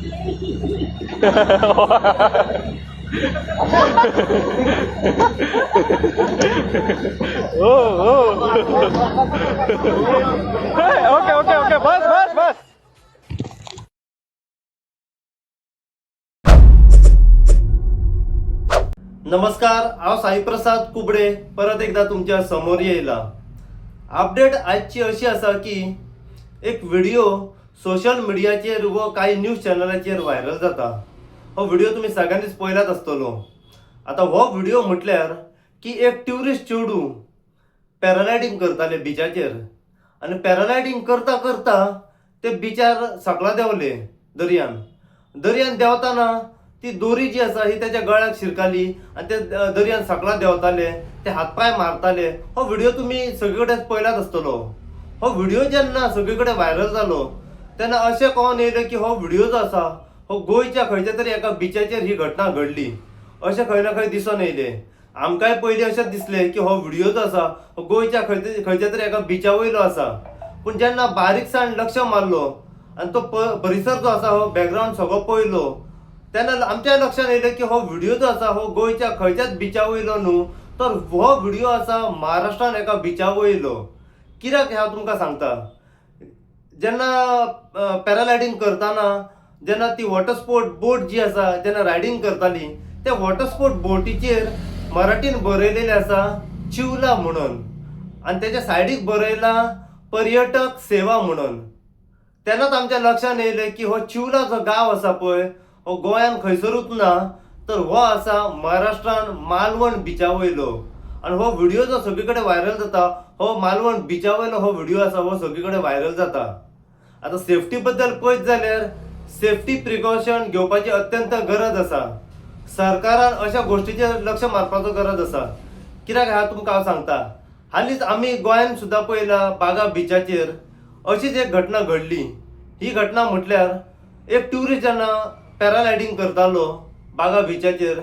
Okay okay okay बस बस बस. नमस्कार, आव साईप्रसाद कुबडे परत एकदा तुमच्या समोर येयला. अपडेट आजची अशी असा की एक व्हिडिओ सोशल मीडियाचेर व काही न्यूज चॅनलाचेर व्हायरल जाता. हो व्हिडिओ तुम्ही सगळ्यांनीच पळयलाच आसतलो. आता हो व्हिडिओ म्हटल्यार की एक ट्युरिस्ट चेडू पॅराग्लायडिंग करताले बिचाचेर आणि पॅराग्लायडिंग करता करता ते बिचार सकला देंवले दर्यान देंवताना ती दोरी जी आसा ही त्याच्या गळ्याक शिरकाली आणि ते दर्यान सकला देंवताले, ते हातपाय मारताले. हो व्हिडिओ तुम्ही सगळीकडे पळयलाच आसतलो. हो व्हिडिओ जेन्ना सगळीकडे व्हायरल जालो तेन्ना अशें कळून येयलें की हो व्हिडिओ जो आसा हो गोंयच्या खंयच्या तरी एका बिचाचेर ही घटना घडली अशें खंय ना खंय दिसून येयलें. आमकांय पयलीं अशें दिसलें की हो व्हिडिओ जो आसा हो गोंयच्या खंयच्या तरी एका बिचा वयलो आसा. पूण जेन्ना बारीकसाण लक्ष मारलो आनी तो परिसर जो आसा हो बॅकग्रावंड सगळो पळयलो तेन्ना आमच्या लक्षांत येयलें की हो व्हिडिओ जो आसा हो गोंयच्या खंयच्याच बिचा वयलो न्हू, तर हो व्हिडिओ आसा महाराष्ट्रान एका बिचा वयलो. कित्याक हांव तुमकां सांगता, जेन्ना पॅराग्लायडिंग करताना जेन्ना ती वॉटर स्पोर्ट बोट जी आसा जेन्ना रायडिंग करताली त्या वॉटर स्पोर्ट बोटीचेर मराठीन बरयलेलें आसा चिवला म्हणून आनी तेच्या सायडीक बरयला पर्यटक सेवा म्हणून. तेन्नाच आमच्या लक्षांत येयलें की हो चिवला जो गांव आसा पळय हो गोंयान खंयसरूच ना, तर हो आसा महाराष्ट्रान मालवण बिचा वयलो. आणि हो व्हिडिओ जो सगळीकडे व्हायरल जाता हो मालवण बिचा वयलो हो व्हिडिओ आसा हो सगळीकडे व्हायरल जाता. आता सेफ्टी बद्दल पळयत जाल्यार सेफ्टी प्रिकॉशन घेवपाची अत्यंत गरज आसा. सरकारान अशा गोष्टीचेर लक्ष मारपाचो गरज आसा. कित्याक हांव तुमकां सांगता, हालींच आमी गोंयान सुद्दां पळयला बागा बिचाचेर अशीच एक घटना घडली. ही घटना म्हटल्यार एक ट्युरिस्ट जेन्ना पॅराग्लायडिंग करतालो बागा बिचाचेर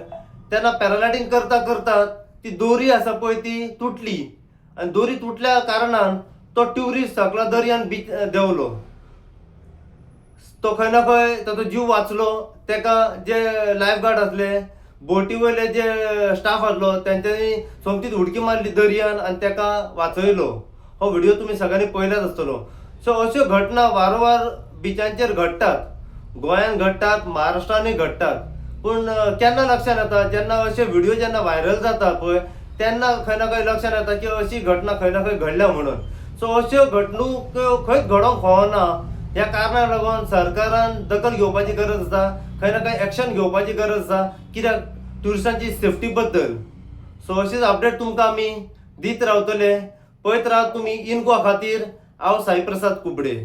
तेन्ना पॅराग्लायडिंग करता करता ती दोरी आसा पळय ती तुटली आणि दोरी तुटल्या कारणान तो ट्युरिस्ट सकला दर्यान देंवलो. तो खंय ना खंय ताचो जीव वाचलो. तेका जे लायफ गार्ड आसले बोटी वयले जे स्टाफ आसलो तेंच्यांनी सोमतीच उडकी मारली दर्यान आणि तेका वाचयलो. हो व्हिडिओ तुम्ही सगळ्यांनी पळयलाच आसतलो. सो अश्यो घटना वारंवार बिचांचेर घडटात, गोंयान घडटात, महाराष्ट्रानूय घडटात. पूण केन्ना लक्षांत येता जेन्ना अशे व्हिडिओ जेन्ना व्हायरल जाता पळय तेन्ना खंय ना खंय लक्षांत येता की अशी घटना खंय ना खंय घडल्या म्हणून. सो अश्यो घडणूक खंयच घडोवंक फावना. ह्या कारणाक लागून सरकारान दखल घेवपाची गरज आसा, खंय ना खंय एक्शन घेवपाची गरज आसा. कित्याक ट्युरिस्टांची सेफ्टी बद्दल. सो अशीच अपडेट तुमकां आमी दीत रावतले. पळयत रावत तुमी इन गोवा खातीर. हांव साईप्रसाद कुबडे.